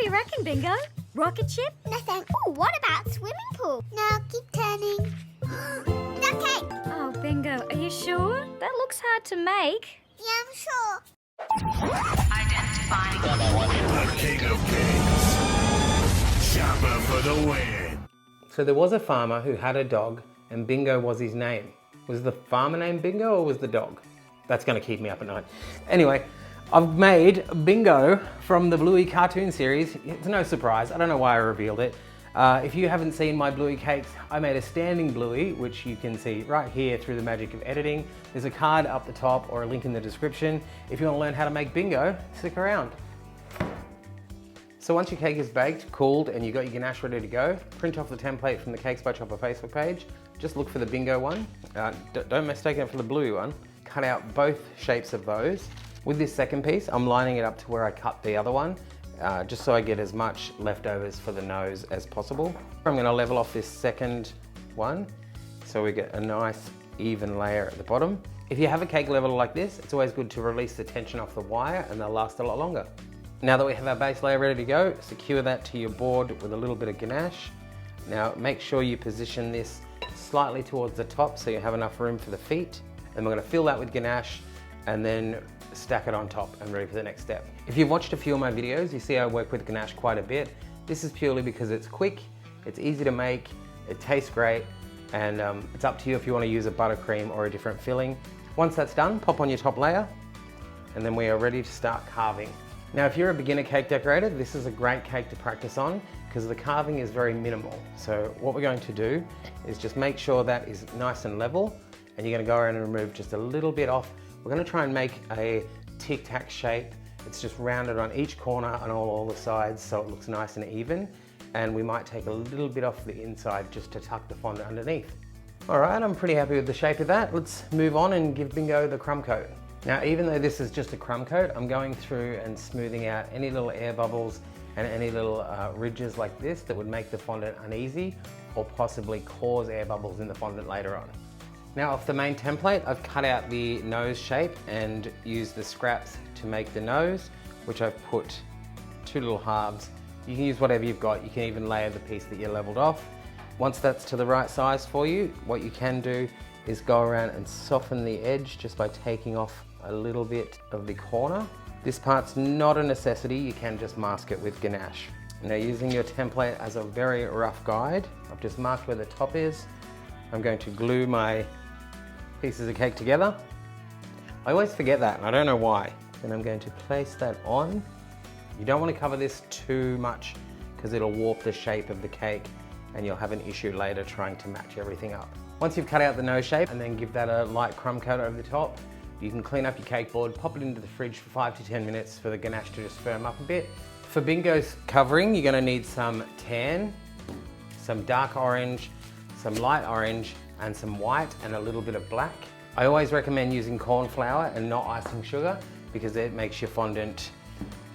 do you reckon, Bingo? Rocket ship? No thanks. Oh, what about swimming pool? Now keep turning. Duck cake. Oh, Bingo, are you sure? That looks hard to make. Yeah, I'm sure. Identifying. The king of cakes. Chopper for the win. So there was a farmer who had a dog and Bingo was his name. Was the farmer named Bingo or was the dog? That's gonna keep me up at night. Anyway, I've made Bingo from the Bluey cartoon series. It's no surprise, I don't know why I revealed it. If you haven't seen my Bluey cakes, I made a standing Bluey, which you can see right here through the magic of editing. There's a card up the top or a link in the description. If you want to learn how to make Bingo, stick around. So once your cake is baked, cooled, and you've got your ganache ready to go, print off the template from the Cakes by Chopper Facebook page. Just look for the Bingo one. Don't mistake it for the Bluey one. Cut out both shapes of those. With this second piece, I'm lining it up to where I cut the other one, just so I get as much leftovers for the nose as possible. I'm gonna level off this second one, so we get a nice even layer at the bottom. If you have a cake leveler like this, it's always good to release the tension off the wire and they'll last a lot longer. Now that we have our base layer ready to go, secure that to your board with a little bit of ganache. Now make sure you position this slightly towards the top so you have enough room for the feet. And we're gonna fill that with ganache and then stack it on top and ready for the next step. If you've watched a few of my videos, you see I work with ganache quite a bit. This is purely because it's quick, it's easy to make, it tastes great, and it's up to you if you want to use a buttercream or a different filling. Once that's done, pop on your top layer, and then we are ready to start carving. Now, if you're a beginner cake decorator, this is a great cake to practice on because the carving is very minimal. So what we're going to do is just make sure that is nice and level, and you're going to go around and remove just a little bit off. We're going to try and make a tic-tac shape. It's just rounded on each corner and all the sides so it looks nice and even. And we might take a little bit off the inside just to tuck the fondant underneath. All right, I'm pretty happy with the shape of that. Let's move on and give Bingo the crumb coat. Now, even though this is just a crumb coat, I'm going through and smoothing out any little air bubbles and any little ridges like this that would make the fondant uneasy or possibly cause air bubbles in the fondant later on. Now off the main template, I've cut out the nose shape and used the scraps to make the nose, which I've put two little halves. You can use whatever you've got. You can even layer the piece that you leveled off. Once that's to the right size for you, what you can do is go around and soften the edge just by taking off a little bit of the corner. This part's not a necessity. You can just mask it with ganache. Now, using your template as a very rough guide, I've just marked where the top is. I'm going to glue my pieces of cake together. I always forget that and I don't know why. Then I'm going to place that on. You don't want to cover this too much because it'll warp the shape of the cake and you'll have an issue later trying to match everything up. Once you've cut out the nose shape and then give that a light crumb coat over the top, you can clean up your cake board, pop it into the fridge for 5 to 10 minutes for the ganache to just firm up a bit. For Bingo's covering, you're going to need some tan, some dark orange, some light orange, and some white and a little bit of black. I always recommend using corn flour and not icing sugar because it makes your fondant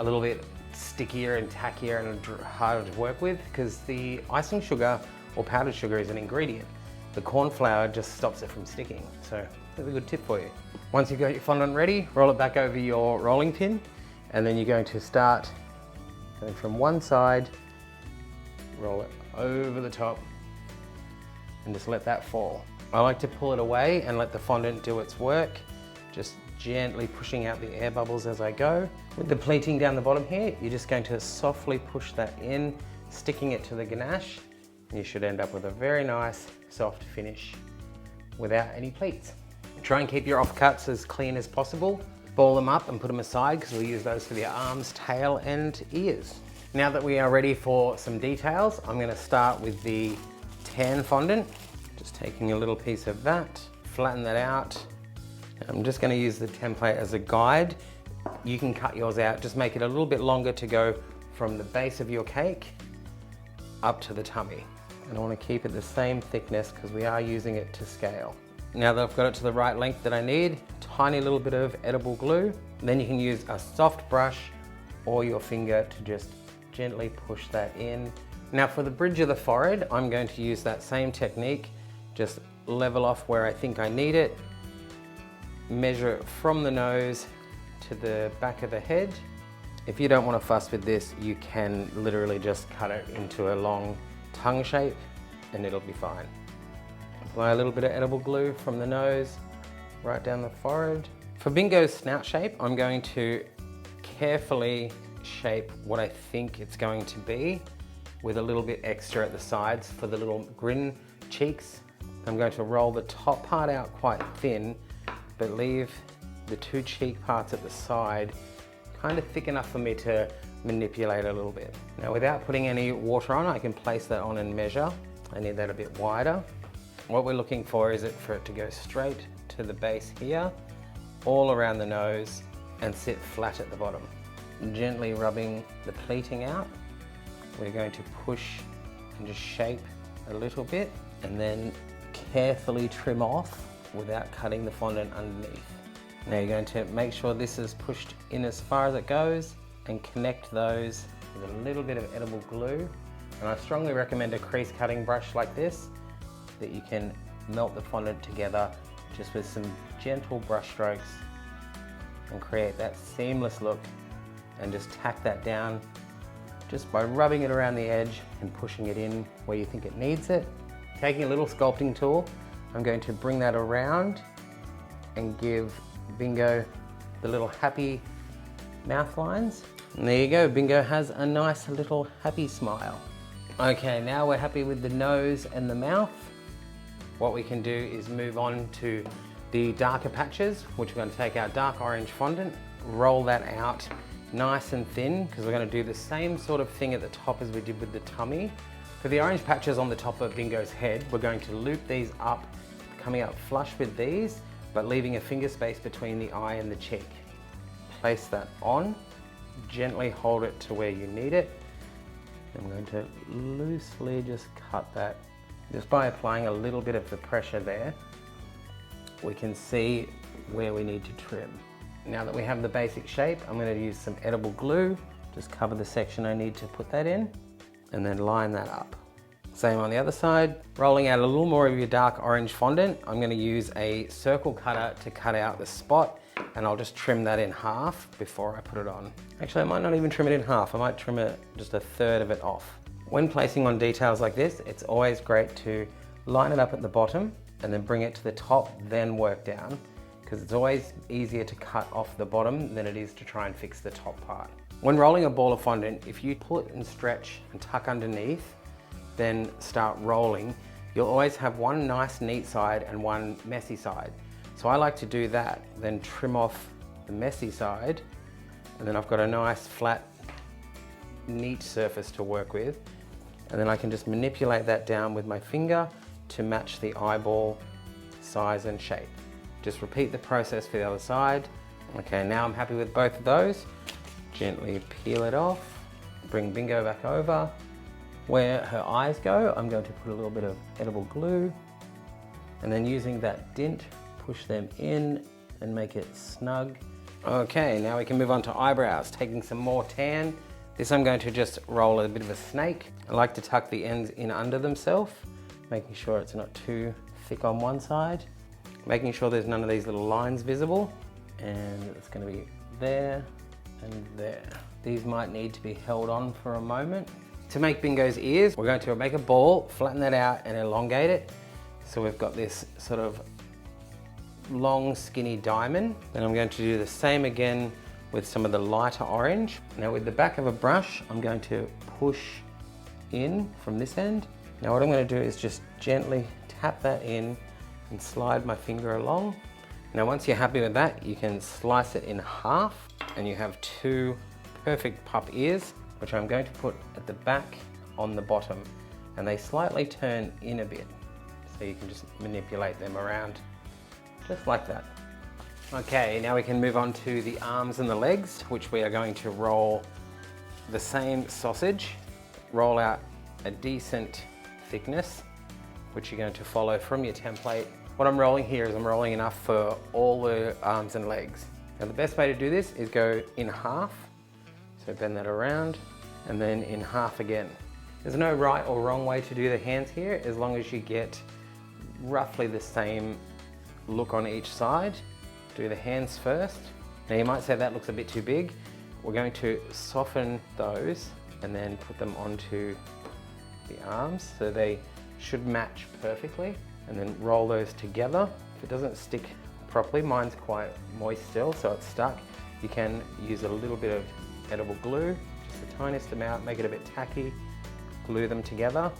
a little bit stickier and tackier and harder to work with because the icing sugar or powdered sugar is an ingredient. The corn flour just stops it from sticking. So that's a good tip for you. Once you've got your fondant ready, roll it back over your rolling pin and then you're going to start going from one side, roll it over the top and just let that fall. I like to pull it away and let the fondant do its work, just gently pushing out the air bubbles as I go. With the pleating down the bottom here, you're just going to softly push that in, sticking it to the ganache. You should end up with a very nice soft finish without any pleats. Try and keep your offcuts as clean as possible. Ball them up and put them aside because we'll use those for the arms, tail and ears. Now that we are ready for some details, I'm going to start with the tan fondant. Just taking a little piece of that, flatten that out. I'm just going to use the template as a guide. You can cut yours out, just make it a little bit longer to go from the base of your cake up to the tummy. And I want to keep it the same thickness because we are using it to scale. Now that I've got it to the right length that I need, tiny little bit of edible glue. Then you can use a soft brush or your finger to just gently push that in. Now for the bridge of the forehead, I'm going to use that same technique. Just level off where I think I need it, measure it from the nose to the back of the head. If you don't want to fuss with this, you can literally just cut it into a long tongue shape and it'll be fine. Apply a little bit of edible glue from the nose right down the forehead. For Bingo's snout shape, I'm going to carefully shape what I think it's going to be with a little bit extra at the sides for the little grin cheeks. I'm going to roll the top part out quite thin, but leave the two cheek parts at the side kind of thick enough for me to manipulate a little bit. Now, without putting any water on, I can place that on and measure. I need that a bit wider. What we're looking for is for it to go straight to the base here, all around the nose, and sit flat at the bottom. Gently rubbing the pleating out, we're going to push and just shape a little bit, and then carefully trim off without cutting the fondant underneath. Now you're going to make sure this is pushed in as far as it goes and connect those with a little bit of edible glue. And I strongly recommend a crease cutting brush like this that you can melt the fondant together just with some gentle brush strokes and create that seamless look, and just tack that down just by rubbing it around the edge and pushing it in where you think it needs it. Taking a little sculpting tool, I'm going to bring that around and give Bingo the little happy mouth lines. And there you go, Bingo has a nice little happy smile. Okay, now we're happy with the nose and the mouth. What we can do is move on to the darker patches, which we're going to take our dark orange fondant, roll that out nice and thin, because we're going to do the same sort of thing at the top as we did with the tummy. For the orange patches on the top of Bingo's head, we're going to loop these up, coming up flush with these, but leaving a finger space between the eye and the cheek. Place that on, gently hold it to where you need it. I'm going to loosely just cut that. Just by applying a little bit of the pressure there, we can see where we need to trim. Now that we have the basic shape, I'm going to use some edible glue, just cover the section I need to put that in, and then line that up. Same on the other side. Rolling out a little more of your dark orange fondant, I'm going to use a circle cutter to cut out the spot, and I'll just trim that in half before I put it on. Actually, I might not even trim it in half, I might trim it just a third of it off. When placing on details like this, it's always great to line it up at the bottom and then bring it to the top, then work down, because it's always easier to cut off the bottom than it is to try and fix the top part. When rolling a ball of fondant, if you pull it and stretch and tuck underneath, then start rolling, you'll always have one nice neat side and one messy side. So I like to do that, then trim off the messy side, and then I've got a nice flat, neat surface to work with. And then I can just manipulate that down with my finger to match the eyeball size and shape. Just repeat the process for the other side. Okay, now I'm happy with both of those. Gently peel it off, bring Bingo back over. Where her eyes go, I'm going to put a little bit of edible glue, and then using that dint, push them in and make it snug. Okay, now we can move on to eyebrows. Taking some more tan. This I'm going to just roll a bit of a snake. I like to tuck the ends in under themselves, making sure it's not too thick on one side, making sure there's none of these little lines visible, and it's going to be there and there. These might need to be held on for a moment. To make Bingo's ears, we're going to make a ball, flatten that out and elongate it. So we've got this sort of long skinny diamond. Then I'm going to do the same again with some of the lighter orange. Now with the back of a brush, I'm going to push in from this end. Now what I'm going to do is just gently tap that in and slide my finger along. Now once you're happy with that, you can slice it in half and you have two perfect pup ears, which I'm going to put at the back on the bottom, and they slightly turn in a bit. So you can just manipulate them around just like that. Okay, now we can move on to the arms and the legs, which we are going to roll the same sausage, roll out a decent thickness, which you're going to follow from your template. What I'm rolling here is I'm rolling enough for all the arms and legs. Now the best way to do this is go in half. So bend that around and then in half again. There's no right or wrong way to do the hands here, as long as you get roughly the same look on each side. Do the hands first. Now you might say that looks a bit too big. we're going to soften those and then put them onto the arms so they should match perfectly, and then roll those together. If it doesn't stick properly, mine's quite moist still, so it's stuck. You can use a little bit of edible glue, just the tiniest amount, make it a bit tacky, glue them together,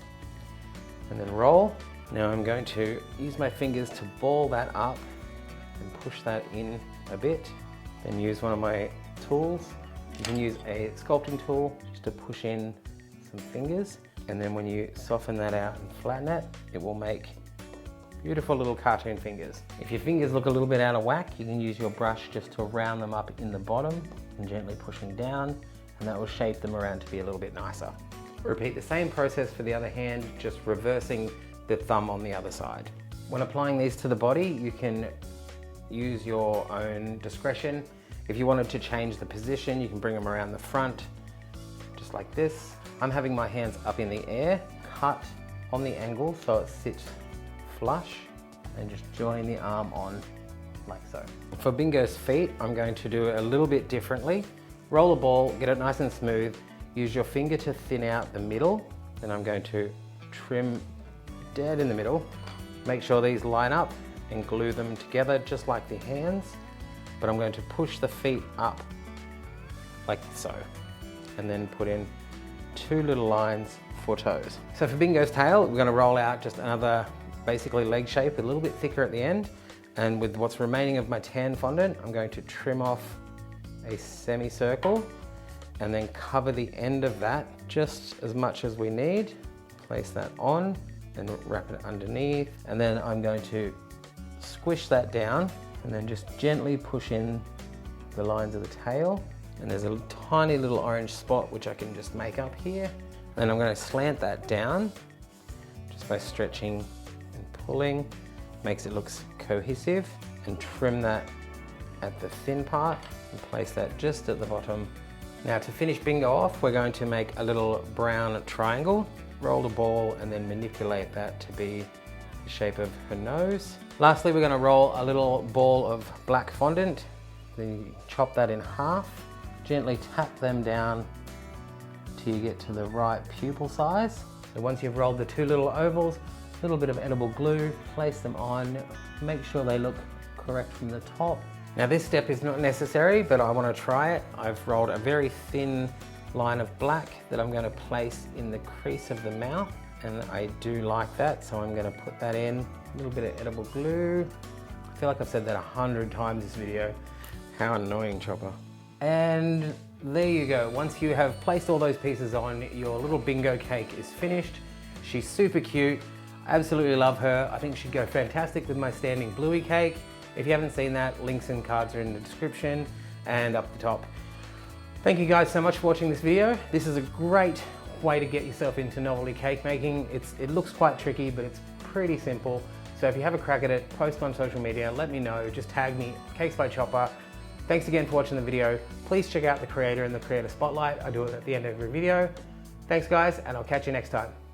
and then roll. Now I'm going to use my fingers to ball that up and push that in a bit, then use one of my tools. You can use a sculpting tool just to push in some fingers, and then when you soften that out and flatten it, it will make beautiful little cartoon fingers. If your fingers look a little bit out of whack, you can use your brush just to round them up in the bottom and gently pushing down, and that will shape them around to be a little bit nicer. Repeat the same process for the other hand, just reversing the thumb on the other side. When applying these to the body, you can use your own discretion. If you wanted to change the position, you can bring them around the front, just like this. I'm having my hands up in the air, cut on the angle so it sits flush, and just join the arm on like so. For Bingo's feet, I'm going to do it a little bit differently. Roll a ball, get it nice and smooth, use your finger to thin out the middle, then I'm going to trim dead in the middle. Make sure these line up and glue them together just like the hands, but I'm going to push the feet up like so, and then put in 2 little lines for toes. So for Bingo's tail, we're going to roll out just another basically leg shape, a little bit thicker at the end, and with what's remaining of my tan fondant, I'm going to trim off a semicircle and then cover the end of that just as much as we need. Place that on and wrap it underneath, and then I'm going to squish that down and then just gently push in the lines of the tail, and there's a tiny little orange spot which I can just make up here, and I'm going to slant that down just by stretching and pulling. Makes it look cohesive, and trim that at the thin part and place that just at the bottom. Now to finish Bingo off, we're going to make a little brown triangle. Roll the ball and then manipulate that to be the shape of her nose. Lastly, we're going to roll a little ball of black fondant. Then you chop that in half. Gently tap them down till you get to the right pupil size. So once you've rolled the 2 little ovals, a little bit of edible glue, place them on, make sure they look correct from the top. Now this step is not necessary, but I want to try it. I've rolled a very thin line of black that I'm going to place in the crease of the mouth, and I do like that, so I'm going to put that in. A little bit of edible glue. I feel like I've said that 100 times this video. How annoying, Chopper. And there you go. Once you have placed all those pieces on, your little Bingo cake is finished. She's super cute. I absolutely love her. I think she'd go fantastic with my standing Bluey cake. If you haven't seen that, links and cards are in the description and up the top. Thank you guys so much for watching this video. This is a great way to get yourself into novelty cake making. It looks quite tricky, but it's pretty simple. So if you have a crack at it, post on social media, let me know, just tag me, CakesByChoppA. Thanks again for watching the video. Please check out the creator and the creator spotlight. I do it at the end of every video. Thanks guys, and I'll catch you next time.